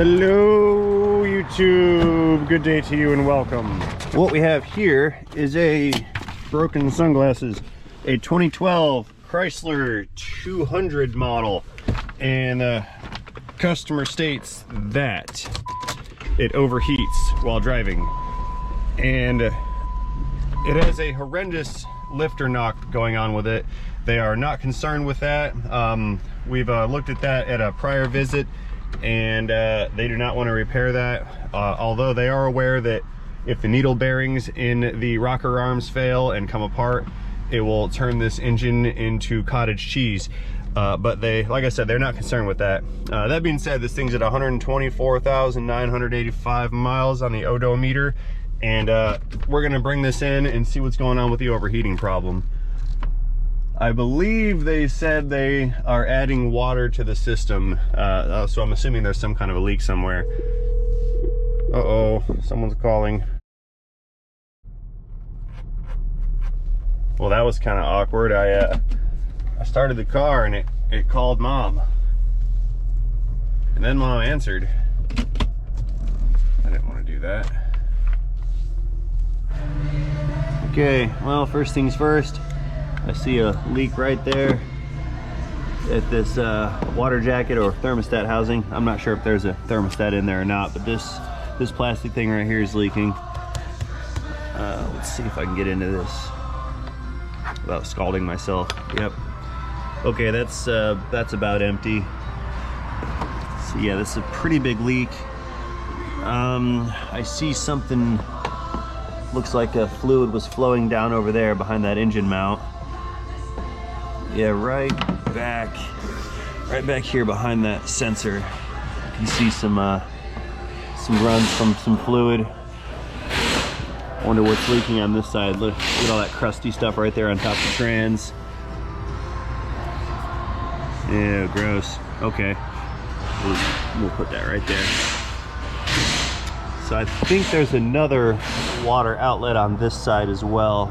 Hello YouTube, good day to you and welcome. What we have here is a broken sunglasses, a 2012 Chrysler 200 model, and the customer states that it overheats while driving, and it has a horrendous lifter knock going on with it. They are not concerned with that. We've looked at that at a prior visit, and they do not want to repair that, although they are aware that if the needle bearings in the rocker arms fail and come apart, it will turn this engine into cottage cheese. But they, like I said, they're not concerned with that. That being said, this thing's at 124,985 miles on the odometer, and we're gonna bring this in and see what's going on with the overheating problem. I believe they said they are adding water to the system, so I'm assuming there's some kind of a leak somewhere. Uh-oh, someone's calling. Well, that was kind of awkward. I started the car and it called Mom. And then Mom answered. I didn't want to do that. Okay, well, first things first. I see a leak right there at this water jacket or thermostat housing. I'm not sure if there's a thermostat in there or not, but this plastic thing right here is leaking. Let's see if I can get into this without scalding myself. Yep. Okay, that's about empty. So yeah, this is a pretty big leak. I see something, looks like a fluid was flowing down over there behind that engine mount. Yeah, right back here behind that sensor. You can see some runs from some fluid. Wonder what's leaking on this side. Look at all that crusty stuff right there on top of the trans. Yeah, gross. Okay, we'll put that right there. So I think there's another water outlet on this side as well.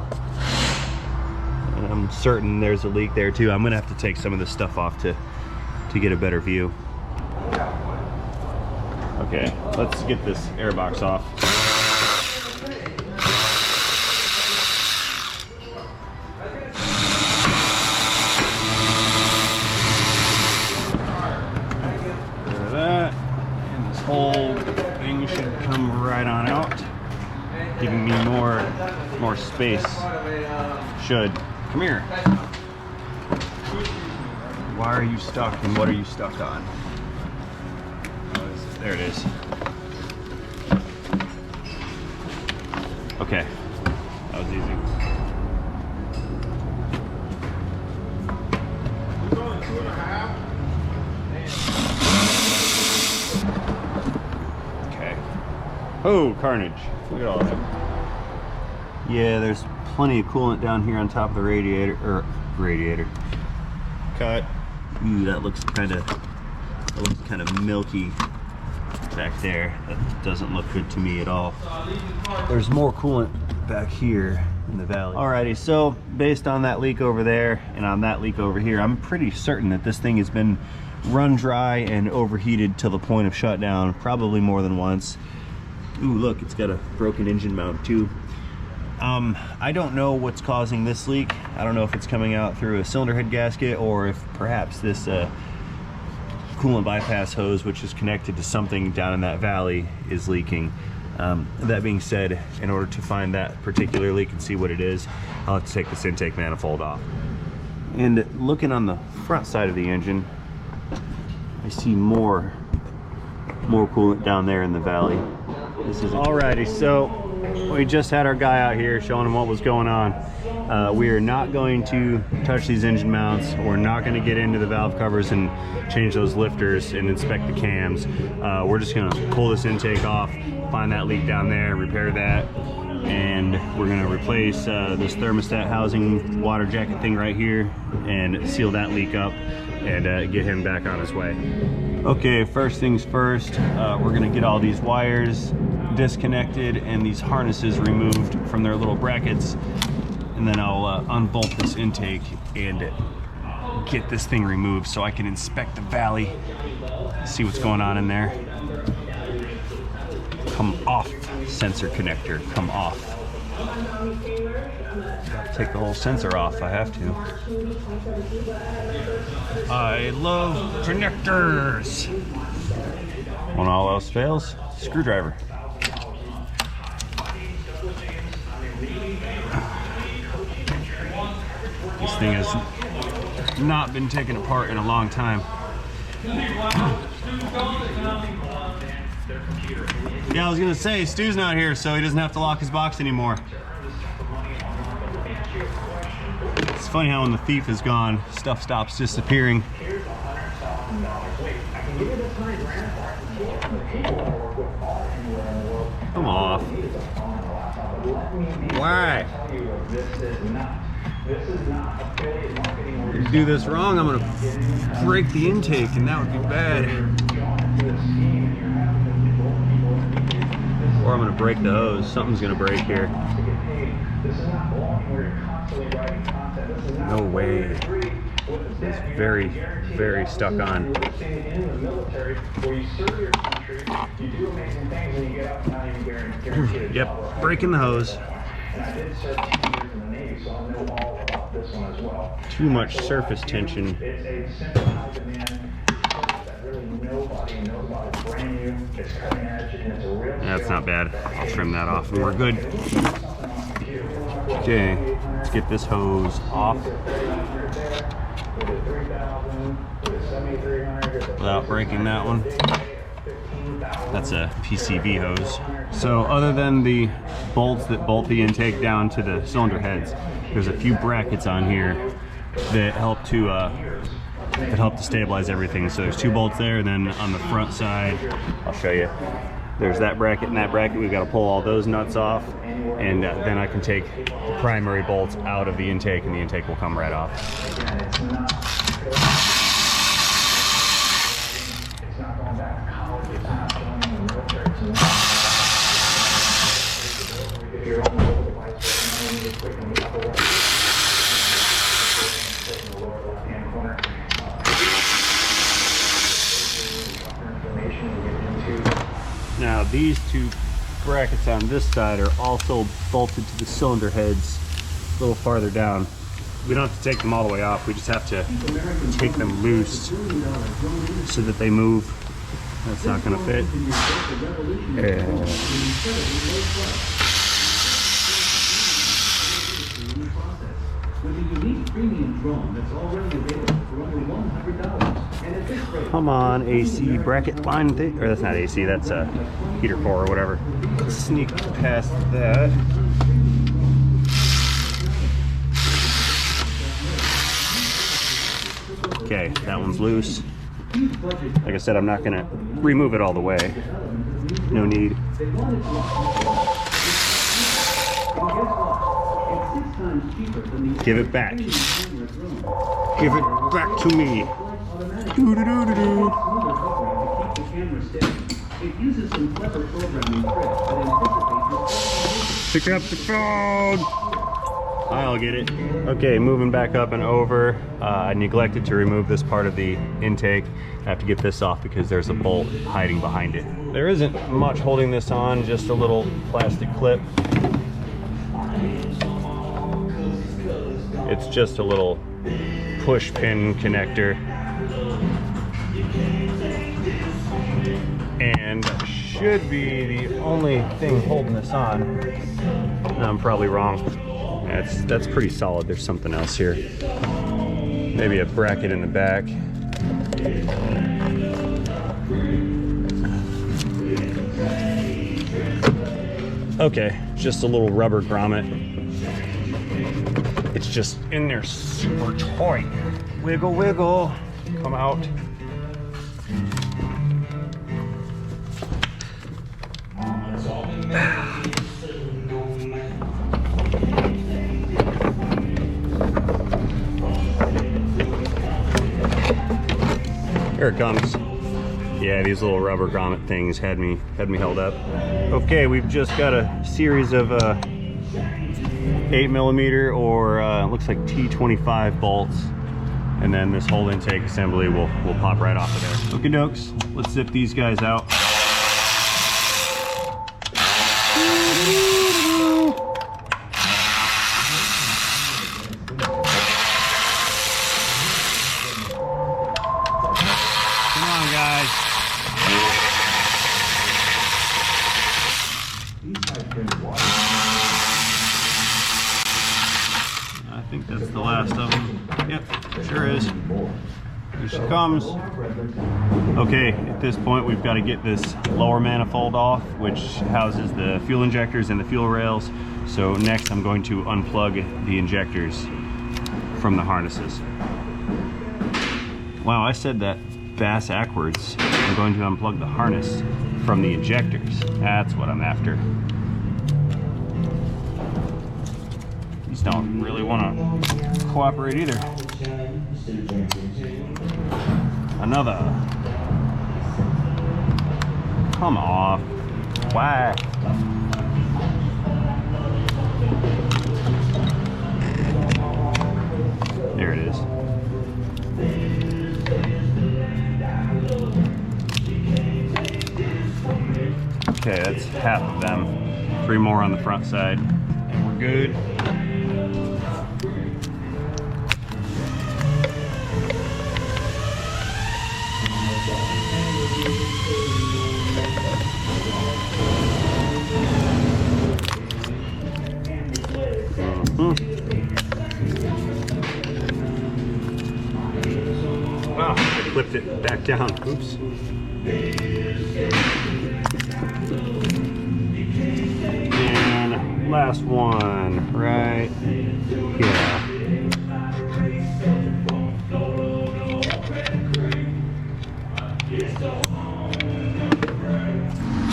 And I'm certain there's a leak there too. I'm gonna have to take some of this stuff off to get a better view. Okay, let's get this air box off. There that, and this whole thing should come right on out, giving me more space. Should. Come here. Why are you stuck and what are you stuck on? There it is. Okay, that was easy. Okay. Oh, carnage. Look at all that. Yeah, there's plenty of coolant down here on top of the radiator. Cut. Ooh, that looks kind of milky back there. That doesn't look good to me at all. There's more coolant back here in the valley. Alrighty, so based on that leak over there and on that leak over here, I'm pretty certain that this thing has been run dry and overheated to the point of shutdown, probably more than once. Ooh, look, it's got a broken engine mount too. I don't know what's causing this leak. I don't know if it's coming out through a cylinder head gasket or if perhaps this coolant bypass hose, which is connected to something down in that valley, is leaking. That being said, in order to find that particular leak and see what it is, I'll have to take this intake manifold off. And looking on the front side of the engine, I see more coolant down there in the valley. This is alrighty, so we just had our guy out here showing him what was going on. We are not going to touch these engine mounts. We're not going to get into the valve covers and change those lifters and inspect the cams. We're just going to pull this intake off, find that leak down there, repair that, and we're going to replace this thermostat housing water jacket thing right here and seal that leak up and get him back on his way. Okay, first things first, we're going to get all these wires disconnected and these harnesses removed from their little brackets, and then I'll unbolt this intake and get this thing removed so I can inspect the valley See what's going on in there. Come off, sensor connector, come off. Take the whole sensor off, I have to. I love connectors. When all else fails, screwdriver. This thing has not been taken apart in a long time. Yeah, I was gonna say, Stu's not here, so he doesn't have to lock his box anymore. It's funny how when the thief is gone, stuff stops disappearing. Come off. Why? If you do this wrong, I'm gonna break the intake, and that would be bad. Or I'm gonna break the hose. Something's gonna break here. No way. It's very, very stuck on. Yep, breaking the hose. Too much surface tension. That's not bad. I'll trim that off and we're good. Okay, let's get this hose off without breaking that one. That's a PCV hose. So other than the bolts that bolt the intake down to the cylinder heads, there's a few brackets on here that help to stabilize everything. So there's two bolts there, and then on the front side, I'll show you. There's that bracket and that bracket. We've got to pull all those nuts off, and then I can take the primary bolts out of the intake, and the intake will come right off. Now these two brackets on this side are also bolted to the cylinder heads a little farther down. We don't have to take them all the way off, we just have to take them loose so that they move. That's not going to fit. Come on, AC bracket line thing, or that's not AC, that's a heater core or whatever. Sneak past that. Okay, that one's loose. Like I said, I'm not gonna remove it all the way. No need. Give it back. Give it back to me. Doo -doo -doo -doo -doo. Pick up the phone. I'll get it. Okay, moving back up and over. I neglected to remove this part of the intake. I have to get this off because there's a bolt hiding behind it. There isn't much holding this on, just a little plastic clip. It's just a little push pin connector. And should be the only thing holding this on. No, I'm probably wrong. That's pretty solid. There's something else here. Maybe a bracket in the back. Okay, just a little rubber grommet. It's just in there super tight. Wiggle, wiggle. Come out. Here it comes. Yeah, these little rubber grommet things had me held up. Okay, we've just got a series of 8mm or looks like T25 bolts, and then this whole intake assembly will pop right off of there. Okie dokes, let's zip these guys out. Come on, guys. I think that's the last of them. Yep, sure is. Here she comes. Okay, at this point we've got to get this lower manifold off, which houses the fuel injectors and the fuel rails. So next I'm going to unplug the injectors from the harnesses. Wow, I said that backwards. I'm going to unplug the harness from the injectors. That's what I'm after. These don't really want to cooperate either. Another. Come off. Why? There it is. Okay, that's half of them. 3 more on the front side, and we're good. Wow, I clipped it back down. Oops. And last one, right here.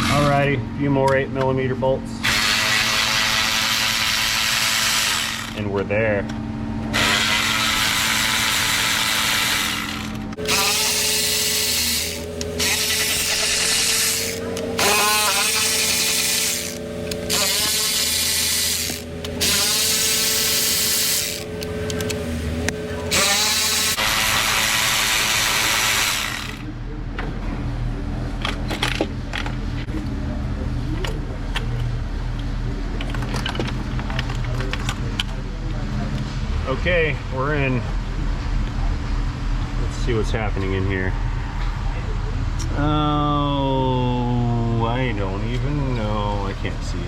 Alrighty, a few more 8mm bolts. And we're there. Okay, we're in. Let's see what's happening in here. Oh, I don't even know. I can't see.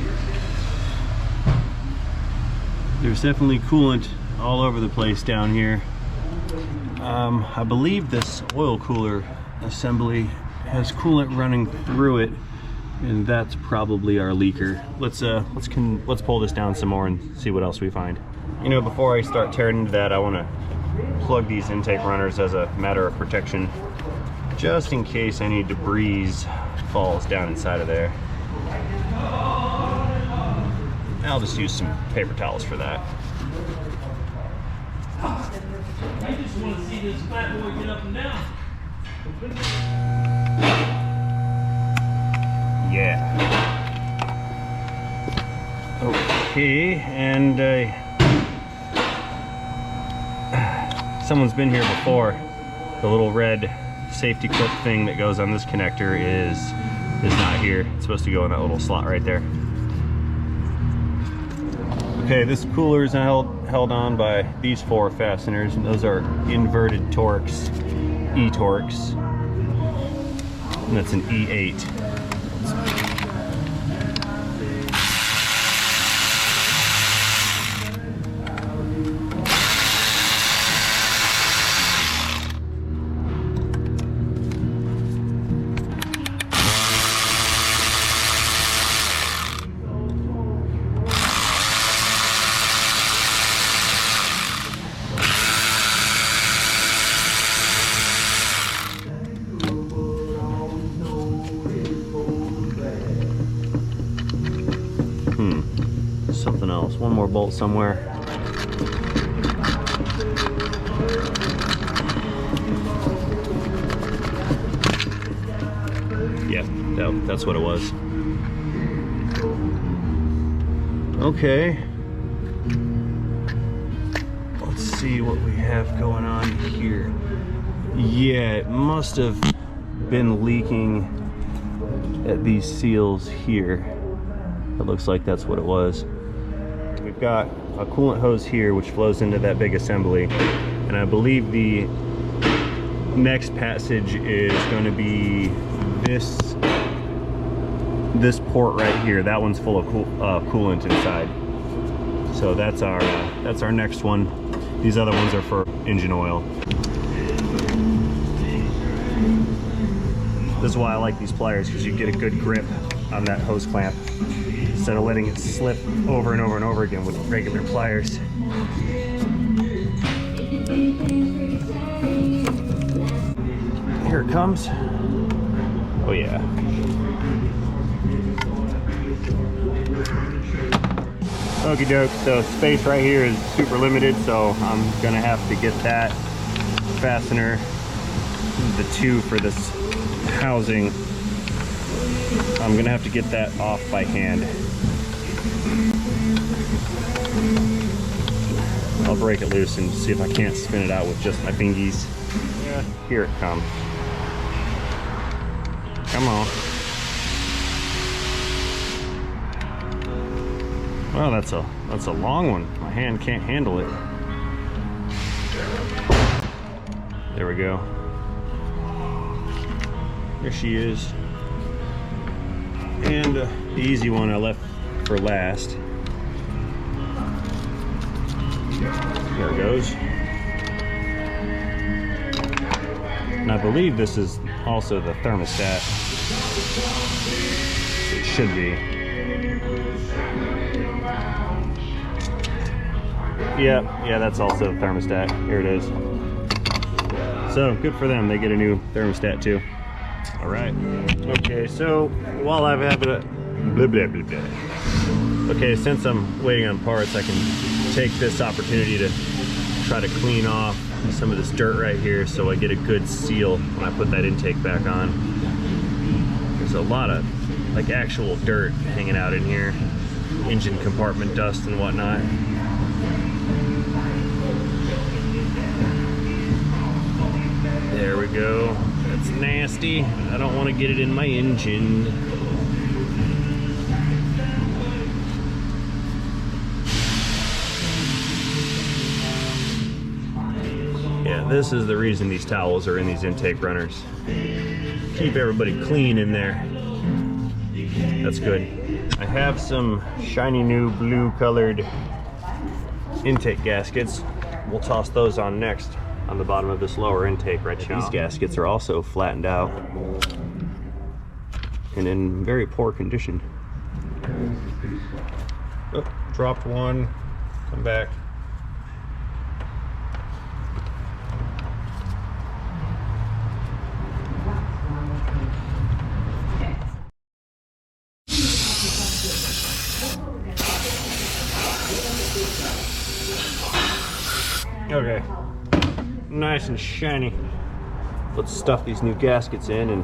There's definitely coolant all over the place down here. I believe this oil cooler assembly has coolant running through it, and that's probably our leaker. Let's pull this down some more and see what else we find. You know, before I start tearing into that, I want to plug these intake runners as a matter of protection, just in case any debris falls down inside of there. I'll just use some paper towels for that. I just want to see this fat boy get up and down. Yeah. Okay, and someone's been here before. The little red safety clip thing that goes on this connector is not here. It's supposed to go in that little slot right there. Okay, this cooler is held on by these 4 fasteners, and those are inverted Torx, E-Torx, and that's an E8. Something else. One more bolt somewhere. Yeah, that's what it was. Okay. Let's see what we have going on here. Yeah, it must have been leaking at these seals here. It looks like that's what it was. We've got a coolant hose here which flows into that big assembly, and I believe the next passage is going to be this port right here. That one's full of coolant inside. So that's our next one. These other ones are for engine oil. This is why I like these pliers, because you get a good grip on that hose clamp instead of letting it slip over and over and over again with regular pliers. Here it comes. Oh yeah. Okie doke, so space right here is super limited, so I'm gonna have to get that fastener, the two for this housing, I'm gonna have to get that off by hand. I'll break it loose and see if I can't spin it out with just my fingies. Yeah, here it comes. Come on. Well, that's a long one. My hand can't handle it. There we go. There she is. And the easy one I left for last. There it goes. And I believe this is also the thermostat. It should be. Yeah, that's also the thermostat. Here it is. So good for them. They get a new thermostat too. All right. Okay, so while I've had a blah blah blah blah. Okay, since I'm waiting on parts, I can take this opportunity to try to clean off some of this dirt right here so I get a good seal when I put that intake back on. There's a lot of like actual dirt hanging out in here, engine compartment dust and whatnot. There we go. That's nasty. I don't want to get it in my engine. Yeah, this is the reason these towels are in these intake runners. Keep everybody clean in there. That's good. I have some shiny new blue colored intake gaskets. We'll toss those on next on the bottom of this lower intake right now. These gaskets are also flattened out and in very poor condition. Oh, dropped one. Come back. Okay, nice and shiny. Let's stuff these new gaskets in, and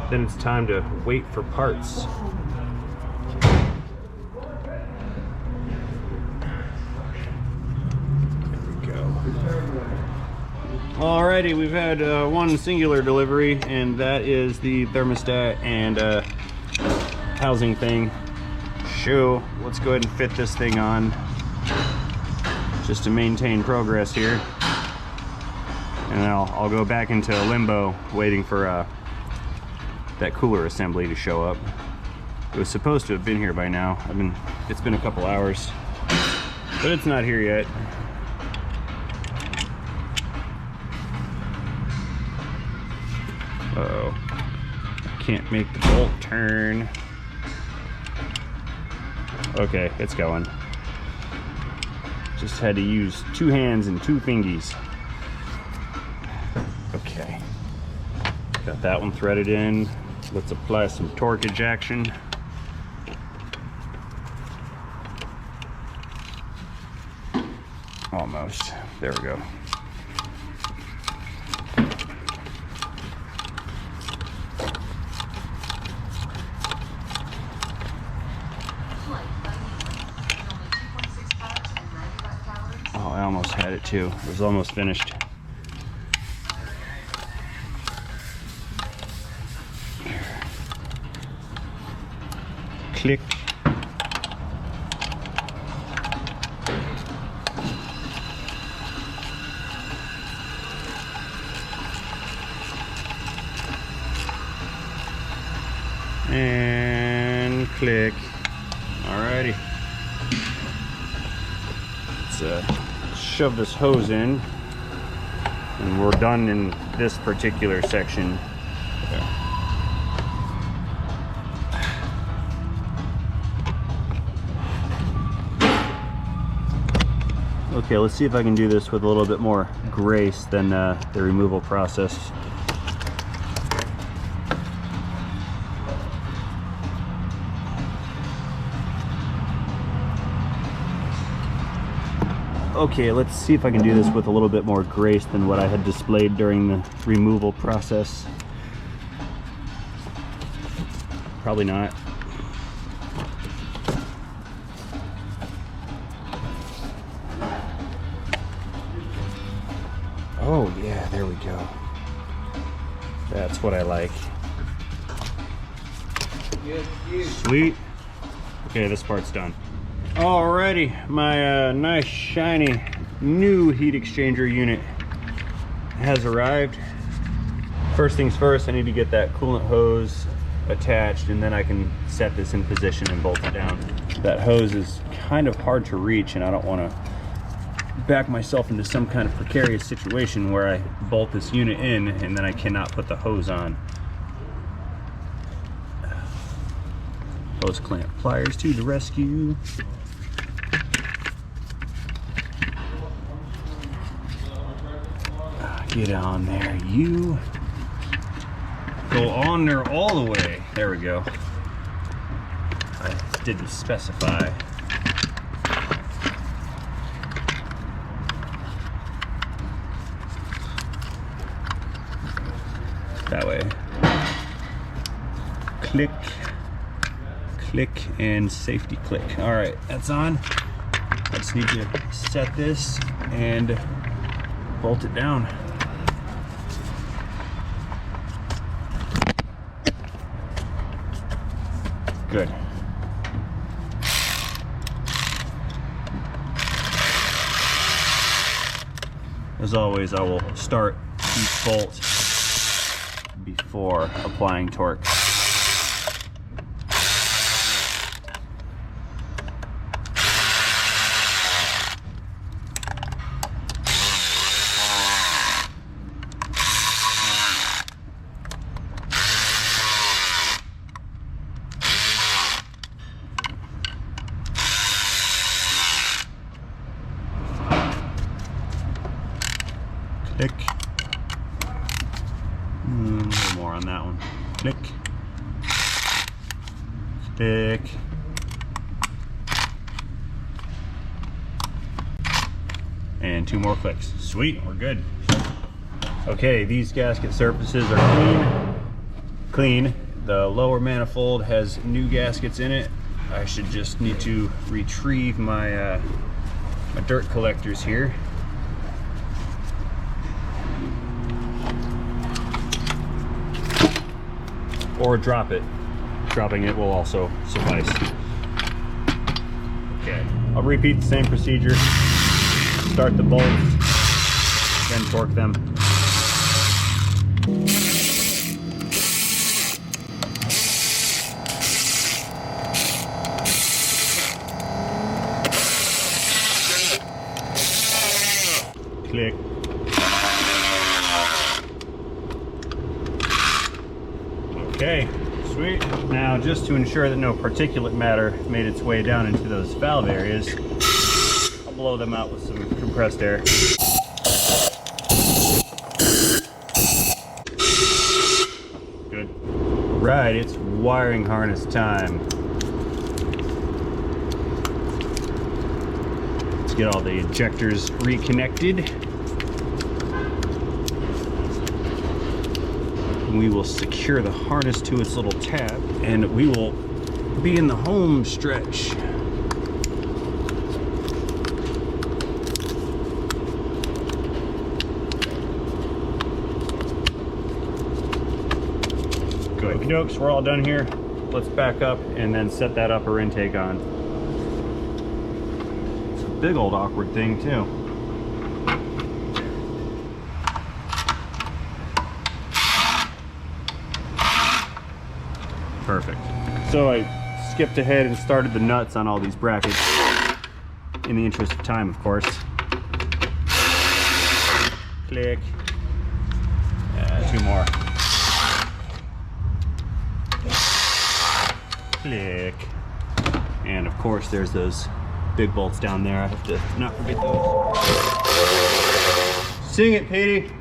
then it's time to wait for parts. There we go. Alrighty, we've had one singular delivery, and that is the thermostat and housing thing. So let's go ahead and fit this thing on, just to maintain progress here, and then I'll go back into limbo waiting for that cooler assembly to show up. It was supposed to have been here by now. It's been a couple hours, but it's not here yet. Uh-oh, I can't make the bolt turn. Okay, it's going. Just had to use 2 hands and 2 fingies. Okay, got that one threaded in. Let's apply some torquage action. Almost. There we go. it too. It was almost finished. Click. And click. Alrighty. Let's shove this hose in, and we're done in this particular section. Okay, let's see if I can do this with a little bit more grace than the removal process. Okay, let's see if I can do this with a little bit more grace than what I had displayed during the removal process. Probably not. Oh yeah, there we go. That's what I like. Sweet. Okay, this part's done. Alrighty, my nice shiny new heat exchanger unit has arrived. First things first, I need to get that coolant hose attached, and then I can set this in position and bolt it down. That hose is kind of hard to reach, and I don't want to back myself into some kind of precarious situation where I bolt this unit in and then I cannot put the hose on. Hose clamp pliers to the rescue. Get on there, you. Go on there all the way. There we go. I didn't specify. That way. Click, click, and safety click. All right, that's on. I just need to set this and bolt it down. Good. As always, I will start each bolt before applying torque. Click. A little more on that one. Click. Click. And 2 more clicks. Sweet, we're good. Okay, these gasket surfaces are clean. The lower manifold has new gaskets in it. I should just need to retrieve my my dirt collectors here. Or drop it. Dropping it will also suffice. Okay, I'll repeat the same procedure. Start the bolts, then torque them. Click. Okay, sweet. Now, just to ensure that no particulate matter made its way down into those valve areas, I'll blow them out with some compressed air. Good. Right, it's wiring harness time. Let's get all the ejectors reconnected. We will secure the harness to its little tab, and we will be in the home stretch. Okie dokes, we're all done here. Let's back up and then set that upper intake on. It's a big old awkward thing too. Perfect. So I skipped ahead and started the nuts on all these brackets in the interest of time, of course. Click. 2 more. Click. And of course there's those big bolts down there. I have to not forget those. Sing it, Petey.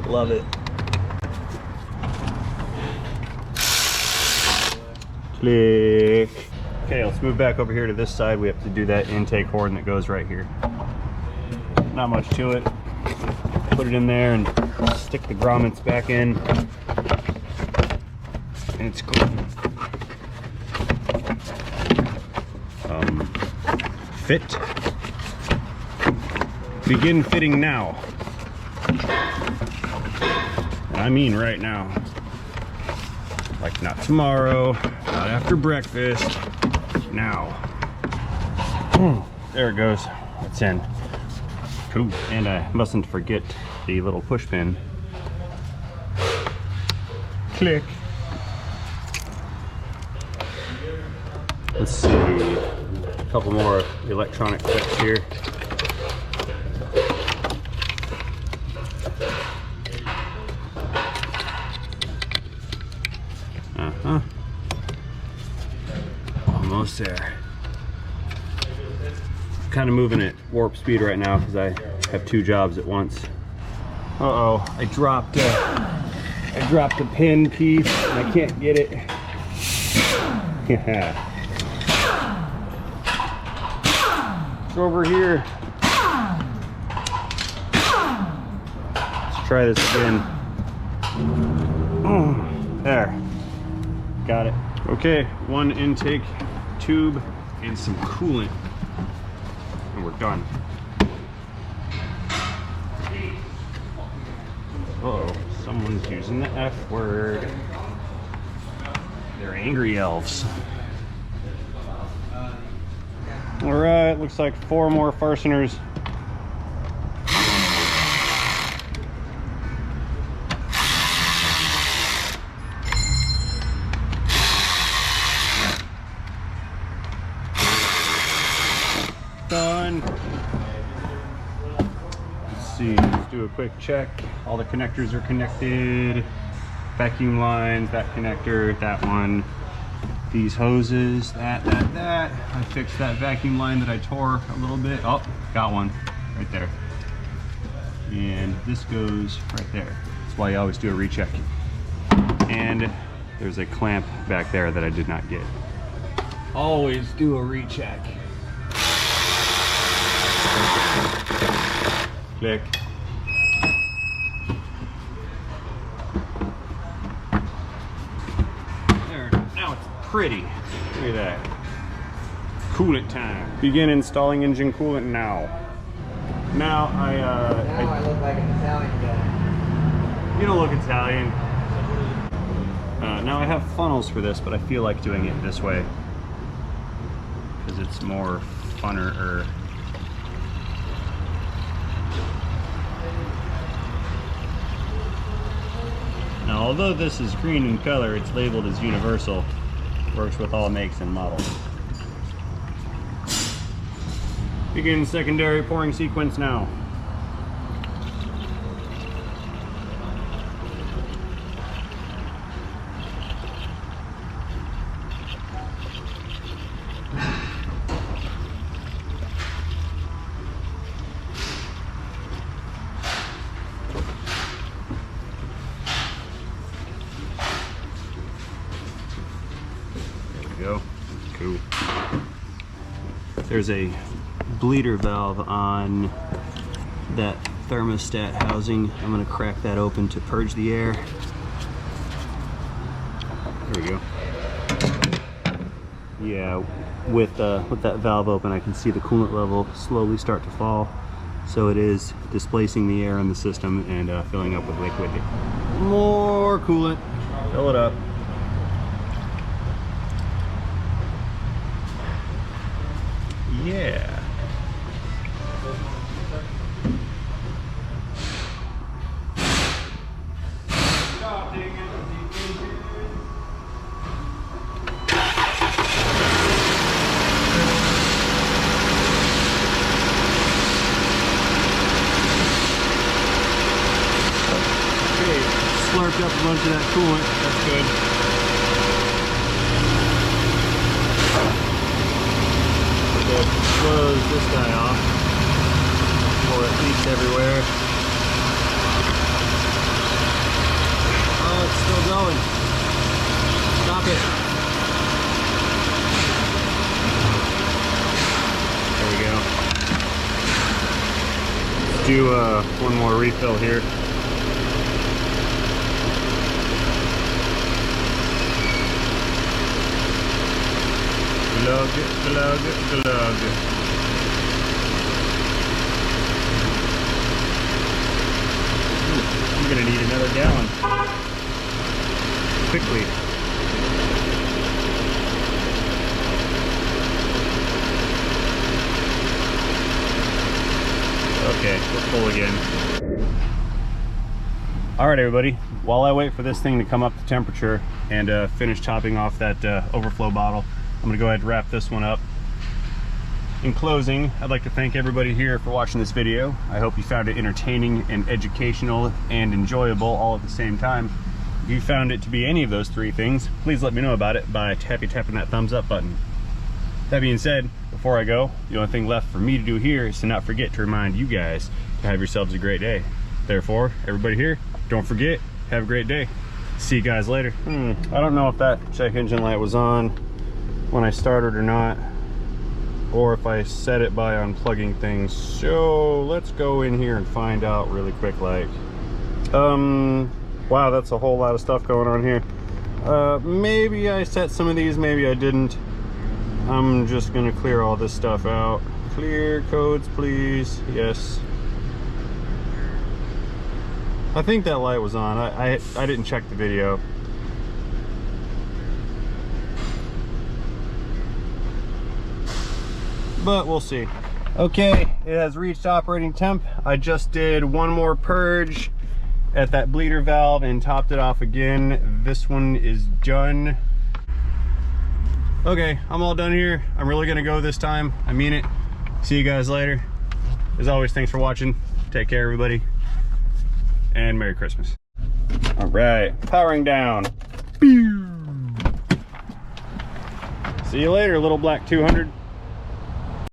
Love it. Click. Okay, let's move back over here to this side. We have to do that intake horn that goes right here. Not much to it. Put it in there and stick the grommets back in. And it's cool. Fit. Begin fitting now. And I mean right now. Like not tomorrow, not after breakfast, now. There it goes, it's in. Cool, and I mustn't forget the little push pin. Click. Let's see, a couple more electronic clips here. Almost there. I'm kind of moving at warp speed right now because I have 2 jobs at once. Uh-oh, I dropped the pin piece and I can't get it. Yeah. It's over here. Let's try this again. Oh, there. Got it. Okay, 1 intake tube and some coolant, and we're done. Uh-oh, someone's using the F word. They're angry elves. All right, looks like 4 more fasteners. Done. Let's see, let's do a quick check. All the connectors are connected. Vacuum lines, that connector, that one. These hoses, that. I fixed that vacuum line that I tore a little bit. Oh, got one right there. And this goes right there. That's why you always do a recheck. And there's a clamp back there that I did not get. Always do a recheck. Click. There, now it's pretty. Look at that. Coolant time. Begin installing engine coolant now. Now I look like an Italian guy. You don't look Italian. Now I have funnels for this, but I feel like doing it this way because it's more funner. Now, although this is green in color, it's labeled as universal. Works with all makes and models. Begin secondary pouring sequence now. Go. Cool. There's a bleeder valve on that thermostat housing. I'm going to crack that open to purge the air. There we go. Yeah, with that valve open, I can see the coolant level slowly start to fall. So it is displacing the air in the system and filling up with liquid. More coolant. Fill it up. Yeah. Slurped up a bunch of that coolant. That's good. Okay, close this guy off before it leaks everywhere. Oh, it's still going. Stop it. There we go. Let's do one more refill here. Glug, glug, glug. I'm gonna need another gallon. Quickly. Okay, we're full again. Alright everybody, while I wait for this thing to come up to temperature and finish topping off that overflow bottle, I'm gonna go ahead and wrap this one up. In closing, I'd like to thank everybody here for watching this video. I hope you found it entertaining and educational and enjoyable all at the same time. If you found it to be any of those three things, please let me know about it by tapping that thumbs up button. That being said, before I go, the only thing left for me to do here is to not forget to remind you guys to have yourselves a great day. Therefore, everybody here, don't forget, have a great day. See you guys later. I don't know if that check engine light was on when I started or not, or if I set it by unplugging things. So let's go in here and find out really quick. Like wow, that's a whole lot of stuff going on here. Maybe I set some of these, maybe I didn't. I'm just gonna clear all this stuff out. Clear codes, please. Yes, I think that light was on. I didn't check the video. But we'll see. Okay, it has reached operating temp. I just did one more purge at that bleeder valve and topped it off again. This one is done. Okay, I'm all done here. I'm really gonna go this time. I mean it. See you guys later. As always, thanks for watching. Take care, everybody. And Merry Christmas. All right, powering down. See you later, little black 200.